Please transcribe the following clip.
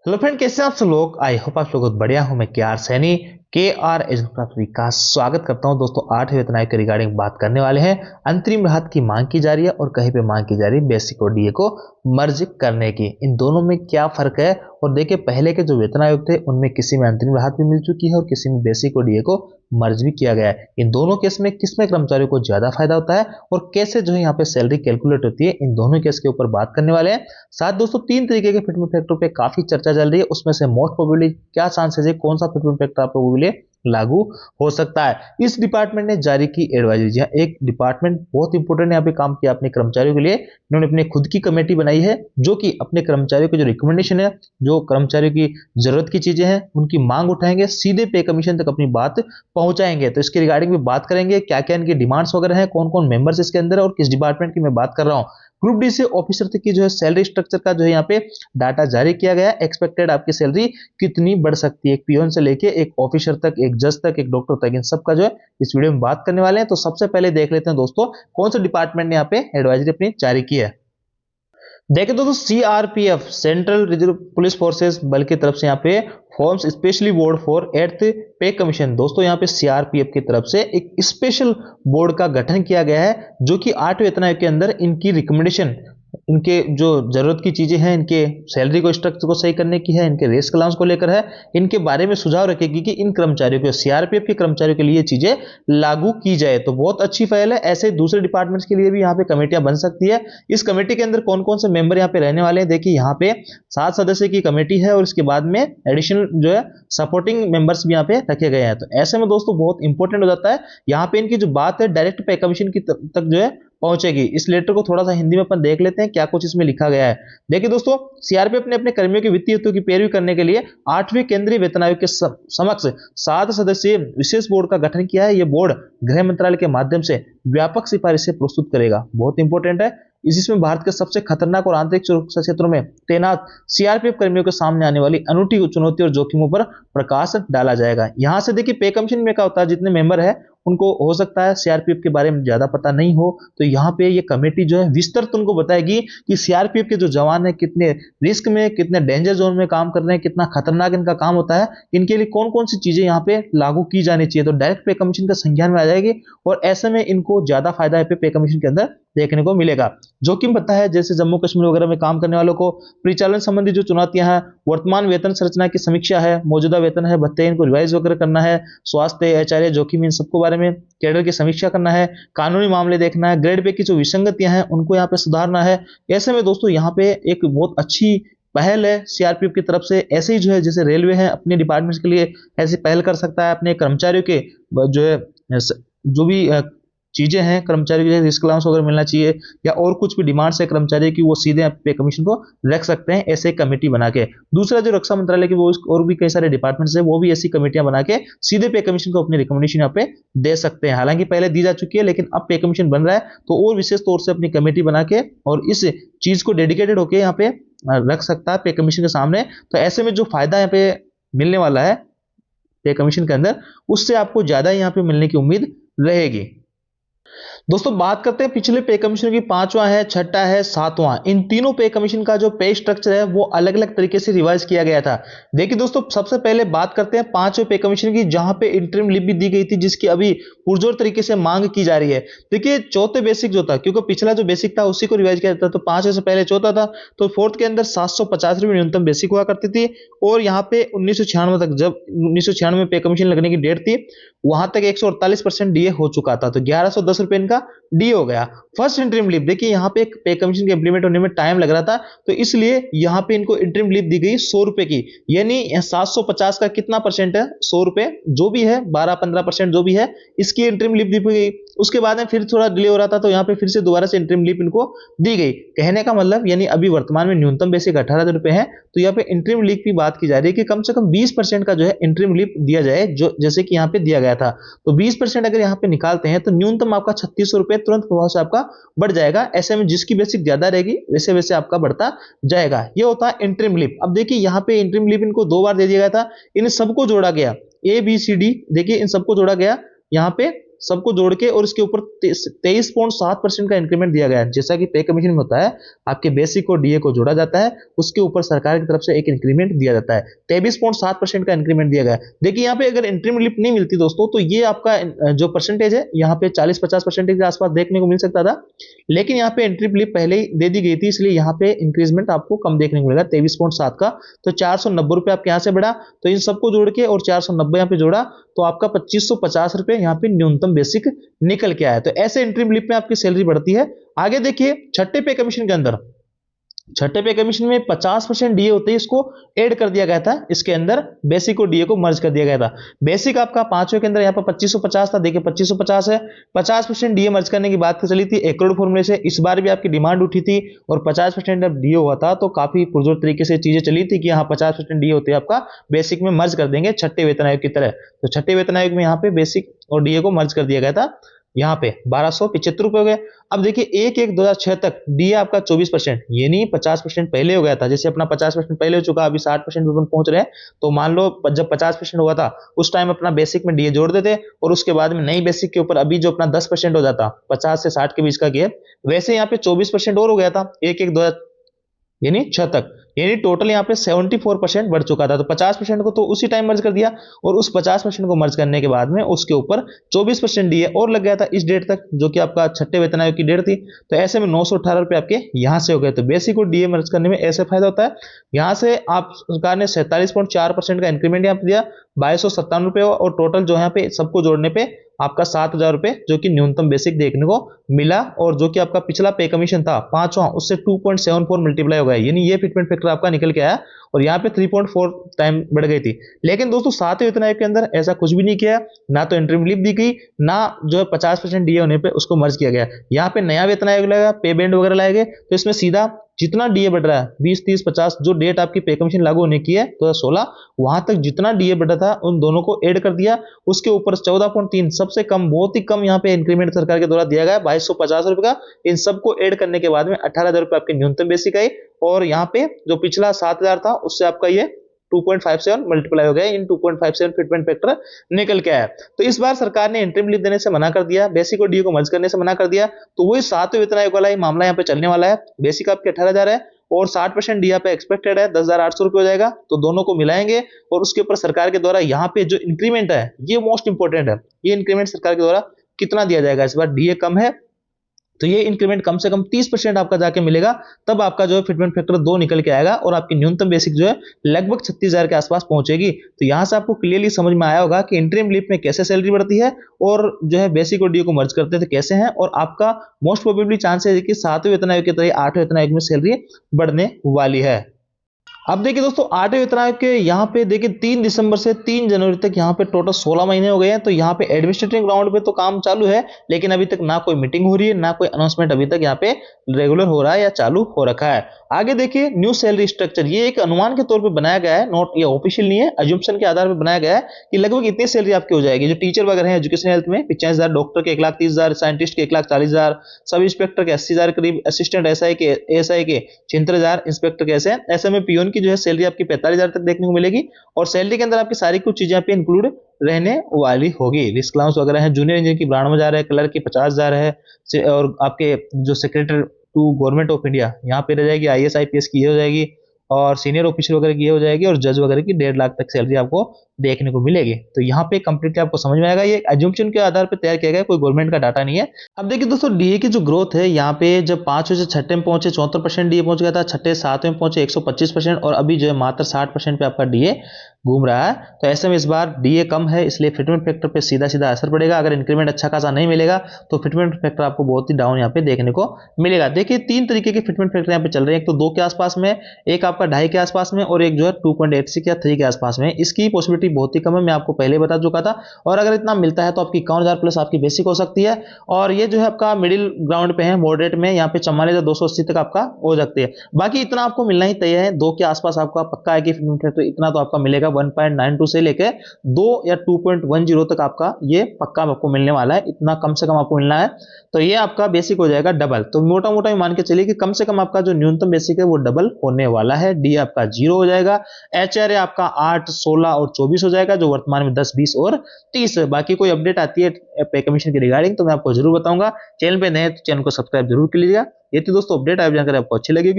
Hello friend, कैसे हैं आप सब लोग। आई होप आप लोग बहुत बढ़िया हो। मैं के आर सैनी के आर एजेंट का स्वागत करता हूं। दोस्तों 8वें वेतन आयोग के रिगार्डिंग बात करने वाले हैं। अंतरिम राहत की मांग की जा रही है और कहीं पे मांग की जा रही है बेसिक और डीए को मर्ज करने की। इन दोनों में क्या फर्क है? और देखिए, पहले के जो वेतन आयोग थे उनमें किसी में अंतरिम राहत भी मिल चुकी है और किसी में बेसिक और डीए को मर्ज भी किया गया है। इन दोनों केस में किसमें कर्मचारियों को ज्यादा फायदा होता है और कैसे जो है यहाँ पे सैलरी कैलकुलेट होती है, इन दोनों केस के ऊपर बात करने वाले हैं। साथ दोस्तों 3 तरीके के फिटमेंट फैक्टर पे काफी चर्चा चल रही है, उसमें से मोस्ट प्रोबेबली क्या चांसेस है, कौन सा फिटमेंट फैक्टर आप लोगों के लिए लागू हो सकता है। इस डिपार्टमेंट ने जारी की एडवाइजरी। जी हाँ, एक डिपार्टमेंट बहुत इंपॉर्टेंट यहाँ पे काम किया अपने कर्मचारियों के लिए। इन्होंने अपने खुद की कमेटी बनाई है जो कि अपने कर्मचारियों की जो रिकमेंडेशन है, जो कर्मचारियों की जरूरत की चीजें हैं, उनकी मांग उठाएंगे, सीधे पे कमीशन तक अपनी बात पहुंचाएंगे। तो इसके रिगार्डिंग भी बात करेंगे, क्या क्या इनकी डिमांड्स वगैरह है, कौन कौन मेंबर्स इसके अंदर है और किस डिपार्टमेंट की मैं बात कर रहा हूँ। ग्रुप डी से ऑफिसर तक की जो है सैलरी स्ट्रक्चर का जो है यहाँ पे डाटा जारी किया गया है। एक्सपेक्टेड आपकी सैलरी कितनी बढ़ सकती है, एक पियोन से लेके एक ऑफिसर तक, एक जज तक, एक डॉक्टर तक, इन सब का जो है इस वीडियो में बात करने वाले हैं। तो सबसे पहले देख लेते हैं दोस्तों, कौन सा डिपार्टमेंट ने यहाँ पे एडवाइजरी अपनी जारी की है। देखें दोस्तों, CRPF central reserve police forces बल की तरफ से यहाँ पे forms specially board for eighth pay commission. दोस्तों यहाँ पे सीआरपीएफ की तरफ से एक स्पेशल बोर्ड का गठन किया गया है जो कि 8वें वेतन आयोग के अंदर इनकी रिकमेंडेशन, इनके जो जरूरत की चीजें हैं, इनके सैलरी को स्ट्रक्चर को सही करने की है, इनके रेस अलाउंस को लेकर है, इनके बारे में सुझाव रखेगी कि इन कर्मचारियों को, सीआरपीएफ के कर्मचारियों के लिए ये चीजें लागू की जाए। तो बहुत अच्छी पहल है। ऐसे दूसरे डिपार्टमेंट्स के लिए भी यहाँ पे कमेटियां बन सकती है। इस कमेटी के अंदर कौन कौन से मेंबर यहाँ पे रहने वाले हैं, देखिए यहाँ पे 7 सदस्य की कमेटी है और इसके बाद में एडिशनल जो है सपोर्टिंग मेंबर्स भी यहाँ पे रखे गए हैं। तो ऐसे में दोस्तों बहुत इंपॉर्टेंट हो जाता है, यहाँ पे इनकी जो बात है डायरेक्ट पे कमीशन की तक जो है पहुंचेगी। इस लेटर को थोड़ा सा हिंदी में अपन देख लेते हैं क्या कुछ इसमें लिखा गया है। देखिए दोस्तों, सीआरपीएफ ने अपने कर्मियों के वित्तीय हितों की पैरवी करने के लिए 8वें केंद्रीय वेतन आयोग के समक्ष 7 सदस्यीय विशेष बोर्ड का गठन किया है। यह बोर्ड गृह मंत्रालय के माध्यम से व्यापक सिफारिशें प्रस्तुत करेगा। बहुत इंपॉर्टेंट है। इसमें भारत के सबसे खतरनाक और आंतरिक सुरक्षा क्षेत्रों में तैनात सीआरपीएफ कर्मियों के सामने आने वाली अनूठी चुनौतियों और जोखिमों पर प्रकाश डाला जाएगा। यहां से देखिए, पे कमीशन में क्या होता है, जितने मेंबर है उनको हो सकता है सीआरपीएफ के बारे में ज्यादा पता नहीं हो, तो यहाँ पे ये कमेटी जो है विस्तृत उनको बताएगी कि सीआरपीएफ के जो जवान है कितने रिस्क में, कितने डेंजर जोन में काम कर रहे हैं, कितना खतरनाक इनका काम होता है, इनके लिए कौन कौन सी चीजें यहाँ पे लागू की जानी चाहिए। तो डायरेक्ट पे कमीशन का संज्ञान में आ जाएगी और ऐसे में इनको ज्यादा फायदा पे कमीशन के अंदर देखने को मिलेगा। जोखिम पता है, जैसे जम्मू कश्मीर वगैरह में काम करने वालों को परिचालन संबंधी जो चुनौतियां हैं, वर्तमान वेतन संरचना की समीक्षा है, मौजूदा वेतन है, भत्ते इनको रिवाइज वगैरह करना है, स्वास्थ्य, एचआरए, जोखिम, इन सबको बारे में कैडर की समीक्षा करना है, कानूनी मामले देखना है, ग्रेड पे की जो विसंगतियां हैं उनको यहाँ पे सुधारना है। ऐसे में दोस्तों यहाँ पे एक बहुत अच्छी पहल है सीआरपीएफ की तरफ से। ऐसे ही जो है, जैसे रेलवे है अपने डिपार्टमेंट्स के लिए ऐसी पहल कर सकता है, अपने कर्मचारियों के जो है जो भी चीजें हैं, कर्मचारी को रिस्क अलाउंस वगैरह मिलना चाहिए या और कुछ भी डिमांड्स है कर्मचारी की, वो सीधे पे कमीशन को रख सकते हैं ऐसे कमेटी बना के। दूसरा जो रक्षा मंत्रालय की, वो और भी कई सारे डिपार्टमेंट्स है, वो भी ऐसी कमेटियां बना के सीधे पे कमीशन को अपनी रिकमेंडेशन यहाँ पे दे सकते हैं। हालांकि पहले दी जा चुकी है, लेकिन अब पे कमीशन बन रहा है तो और विशेष तौर से अपनी कमेटी बना के और इस चीज को डेडिकेटेड होकर यहाँ पे रख सकता है पे कमीशन के सामने। तो ऐसे में जो फायदा यहाँ पे मिलने वाला है पे कमीशन के अंदर, उससे आपको ज्यादा यहाँ पे मिलने की उम्मीद रहेगी। दोस्तों बात करते हैं पिछले पे कमीशन की, 5वां है, 6ठा है, 7वां। इन तीनों पे कमीशन का जो पे स्ट्रक्चर है वो अलग अलग तरीके से रिवाइज किया गया था। देखिए दोस्तों, सबसे पहले बात करते हैं 5वें पे कमीशन की, जहां पे इंटरिम लीव भी दी गई थी, जिसकी अभी पुरजोर तरीके से मांग की जा रही है। देखिए, चौथे बेसिक जो था, क्योंकि पिछला जो बेसिक था उसी को रिवाइज किया जाता, तो 5वें से पहले चौथा था, तो फोर्थ के अंदर 750 रुपये न्यूनतम बेसिक हुआ करती थी। और यहाँ पे 1996 तक, जब 1996 में पे कमीशन लगने की डेट थी, वहां तक 148% डीए हो चुका था, तो 1110 रुपए इनका डी हो गया। फर्स्ट इंटरिम लीव, देखिए यहाँ पे पे कमीशन के इंप्लीमेंट होने में टाइम लग रहा था, तो इसलिए यहाँ पे इनको इंटरिम लीव दी गई 100 रुपए की। यानी 750 का कितना परसेंट है, 100 रुपए जो भी है, 12-15% जो भी है, इसकी इंटरिम लीव दी गई। उसके बाद में फिर थोड़ा डिले हो रहा था, तो यहाँ पे फिर से दोबारा से इंटरिम लीव इनको दी गई। कहने का मतलब, यानी अभी वर्तमान में न्यूनतम बेसिक 18,000 रुपए है, तो यहाँ पे इंटरिम लीव की बात की जा रही है कि कम से कम 20% का जो है इंटरिम लीव दिया जाए, जो जैसे कि यहाँ पे दिया गया था। तो 20% अगर यहाँ पे निकालते हैं तो न्यूनतम आपका 3600 रुपए तुरंत प्रभाव से आपका बढ़ जाएगा। ऐसे में जिसकी बेसिक ज्यादा रहेगी वैसे वैसे आपका बढ़ता जाएगा। ये होता है इंटरिम लीव। अब देखिए, यहाँ पे इंटरिम लीव इनको 2 बार दे दिया गया था, इन सबको जोड़ा गया, ए बी सी डी, देखिए इन सबको जोड़ा गया यहाँ पे सबको जोड़ के और इसके ऊपर 23.7% का इंक्रीमेंट दिया गया है। जैसा कि पे कमीशन में होता है, आपके बेसिक और डीए को जोड़ा जाता है, उसके ऊपर सरकार की तरफ से एक इंक्रीमेंट दिया जाता है। 23.7% का इंक्रीमेंट दिया गया है। देखिए यहाँ पे अगर इंटरिम रिलीफ नहीं मिलती दोस्तों, तो ये आपका जो परसेंटेज है यहाँ पे 40-50% के आसपास देखने को मिल सकता था, लेकिन यहाँ पे इंटरिम रिलीफ पहले ही दे दी गई थी, इसलिए यहाँ पे इंक्रीजमेंट आपको कम देखने को मिलेगा 23.7 का। तो 490 रुपए आपके यहाँ से बढ़ा, तो इन सबको जोड़ के और 490 यहाँ पे जोड़ा, तो आपका 2550 रुपए यहाँ पे न्यूनतम बेसिक निकल के आया। तो ऐसे इंटरिम रिलीफ में आपकी सैलरी बढ़ती है। आगे देखिए छठे पे कमीशन के अंदर, छठे पे कमीशन में 50% डीए होते हैं, इसको ऐड कर दिया गया था, इसके अंदर बेसिक और डीए को मर्ज कर दिया गया था। बेसिक आपका पांचवें के अंदर यहाँ पर 2550 था, देखिए 2550 है, 50% डीए मर्ज करने की बात चली थी 1 करोड़ फॉर्मूले से। इस बार भी आपकी डिमांड उठी थी और 50% जब डीए हुआ था तो काफी पुरजोर तरीके से चीजें चली थी कि यहाँ 50% डीए होते हैं आपका बेसिक में मर्ज कर देंगे छठे वेतन आयोग की तरह। तो छठे वेतन आयोग में यहाँ पे बेसिक और डीए को मर्ज कर दिया गया था, यहाँ पे 1275 रुपए हो गए। अब देखिए 1/1/2006 तक डीए आपका 24%, ये नहीं 50% पहले हो गया था, जैसे अपना 50% पहले हो चुका, अभी 60% पे पहुंच रहे हैं। तो मान लो जब 50% हुआ था उस टाइम अपना बेसिक में डीए जोड़ देते और उसके बाद में नई बेसिक के ऊपर अभी जो अपना 10% हो जाता, 50 से 60 के बीच का गैप, वैसे यहाँ पे 24% और हो गया था 1/1/2006 यानी 6 तक, यानी टोटल यहाँ पे 74% बढ़ चुका था। तो 50% को तो उसी टाइम मर्ज कर दिया और उस 50% को मर्ज करने के बाद में उसके ऊपर 24% डीए और लग गया था इस डेट तक, जो कि आपका छठे वेतन आयोग की डेट थी। तो ऐसे में 918 रुपए आपके यहाँ से हो गए। तो बेसिक और डीए मर्ज करने में ऐसे फायदा होता है। यहाँ से आप सरकार ने 47.4% का इंक्रीमेंट यहाँ पे दिया, 2297 रुपए, और टोटल जो यहाँ पे सबको जोड़ने पे आपका 7000 रुपए जो कि न्यूनतम बेसिक देखने को मिला, और जो कि आपका पिछला पे कमीशन था पांचवा, उससे 2.74 मल्टीप्लाई हो गया, यानी ये फिटमेंट फैक्टर आपका निकल के आया और यहाँ पे 3.4 टाइम बढ़ गई थी। लेकिन दोस्तों सातवें वेतन आयोग के अंदर ऐसा कुछ भी नहीं किया, ना तो इंटरिम रिलीफ दी गई, ना जो है 50% डीए होने पे उसको मर्ज किया गया। यहाँ पे नया वेतन आयोग लगा, पे बैंड वगैरह लाए गए, तो इसमें सीधा जितना डीए बढ़ रहा है 20, 30, 50, जो डेट आपकी पे कमीशन लागू होने की है 2016, वहां तक जितना डीए बढ़ा था उन दोनों को ऐड कर दिया। उसके ऊपर 14.3 सबसे कम, बहुत ही कम यहाँ पे इंक्रीमेंट सरकार के द्वारा दिया गया 2250 रुपए का। इन सबको ऐड करने के बाद में 18,000 रुपए आपके न्यूनतम बेसिक आई, और यहाँ पे जो पिछला 7000 था उससे आपका ये 2.57 मल्टीप्लाई हो गया, इन 2.57 फिटमेंट फैक्टर निकल के आया। तो इस बार सरकार ने इंटरिम रिलीफ देने से मना कर दिया, बेसिक और डीए को मर्ज करने से मना कर दिया। तो वही सातवें वेतन आयोग वाला ही मामला यहाँ पे चलने वाला है। बेसिक आपके 18,000 है और 60% डीए पे एक्सपेक्टेड है 10,800 रुपए हो जाएगा। तो दोनों को मिलाएंगे और उसके ऊपर सरकार के द्वारा यहाँ पे जो इंक्रीमेंट है ये मोस्ट इंपोर्टेंट है। ये इंक्रीमेंट सरकार के द्वारा कितना दिया जाएगा, इस बार डीए कम है तो ये इंक्रीमेंट कम से कम 30% आपका जाके मिलेगा, तब आपका जो है फिटमेंट फैक्टर 2 निकल के आएगा और आपकी न्यूनतम बेसिक जो है लगभग 36,000 के आसपास पहुंचेगी। तो यहां से आपको क्लियरली समझ में आया होगा कि इंटरिम रिलीफ में कैसे सैलरी बढ़ती है और जो है बेसिक और डीए को मर्ज करते थे कैसे हैं, और आपका मोस्ट प्रोबेबली चांस है कि सातवें वेतन आयोग की तरह आठवें वेतन आयोग में सैलरी बढ़ने वाली है। अब देखिए दोस्तों आठवें वेतन आयोग के यहाँ पे देखिए 3 दिसंबर से 3 जनवरी तक यहाँ पे टोटल 16 महीने हो गए हैं। तो यहाँ पे एडमिनिस्ट्रेटिव ग्राउंड पे तो काम चालू है, लेकिन अभी तक ना कोई मीटिंग हो रही है, ना कोई अनाउंसमेंट अभी तक यहाँ पे रेगुलर हो रहा है या चालू हो रखा है। आगे देखिए न्यू सैलरी स्ट्रक्चर, ये एक अनुमान के तौर पर बनाया गया है, नोट ये ऑफिशियल नहीं है, अज्यूम्पशन के आधार पर बनाया गया है कि लगभग इतनी सैलरी आपकी हो जाएगी। जो टीचर वगैरह है एजुकेशन हेल्थ में 85,000, डॉक्टर के 1,30,000, साइंटिस्ट के 1,40,000, सब इंस्पेक्टर के 80,000 करीब, असिस्टेंट एसआई के 76,000, इंस्पेक्टर के ऐसे में पियोन की जो है सैलरी आपकी 45,000 तक देखने को मिलेगी। और सैलरी के अंदर आपकी सारी कुछ चीजें यहाँ पे इंक्लूड रहने वाली होगी। रिस्क अलाउंस वगैरह है, जूनियर इंजीनियर की 92,000 है, क्लर्क की 50,000 है, और आपके जो secretary to government of India यहाँ पे रह जाएगी, आईएएस आईपीएस की ये हो जाएगी, और सीनियर ऑफिसर वगैरह की ये हो जाएगी, और जज वगैरह की 1.5 लाख तक सैलरी आपको देखने को मिलेगी। तो यहाँ पे कंप्लीटली आपको समझ में आएगा, ये एज्यूम्पशन के आधार पर तैयार किया गया, कोई गवर्नमेंट का डाटा नहीं है। अब देखिए दोस्तों डीए की जो ग्रोथ है, यहाँ पे जब 5वें से छठे में पहुंचे 74% डीए पहुंच गया था, छठे 7वें में पहुंचे 125%, और अभी जो है मात्र 60% पे आपका डीए घूम रहा है। तो ऐसे में इस बार डीए कम है, इसलिए फिटमेंट फैक्टर पे सीधा सीधा असर पड़ेगा। अगर इंक्रीमेंट अच्छा खासा नहीं मिलेगा तो फिटमेंट फैक्टर आपको बहुत ही डाउन यहाँ पे देखने को मिलेगा। देखिए 3 तरीके के फिटमेंट फैक्टर यहाँ पे चल रहे हैं, एक तो 2 के आसपास में, एक आपका 2.5 के आसपास में, और एक जो है 2.86 या 3 के आसपास में। इसकी पॉसिबिलिटी बहुत ही कम है, मैं आपको पहले बता चुका था। और अगर इतना मिलता है तो आपकी 51,000 प्लस आपकी बेसिक हो सकती है, और ये जो है आपका मिडिल ग्राउंड पे है, मॉडरेट में, यहाँ पे 44,280 तक आपका हो सकती है। बाकी इतना आपको मिलना ही तय है, 2 के आसपास आपका पक्का है कि फिटमेंट फैक्टर इतना तो आपका मिलेगा, 1.92 से लेके 2 या 2.10 तक आपका ये पक्का आपको मिलने वाला है, इतना कम से कम आपको मिलना है। तो ये आपका बेसिक हो जाएगा डबल। तो मोटा मोटा मान के चलिए कि कम से कम आपका जो न्यूनतम बेसिक है वो डबल होने वाला है। डी आपका 0 हो जाएगा, एचआरए आपका 8, 16 और 24 24 हो जाएगा, जो वर्तमान में 10, 20 और 30। बाकी कोई अपडेट आती है पे कमीशन की रिगार्डिंग तो मैं आपको जरूर बताऊंगा। चैनल पे नए तो चैनल को सब्सक्राइब जरूर कर लीजिएगा। ये थी दोस्तों अपडेट, आप जानकर आपको अच्छी लगेगी।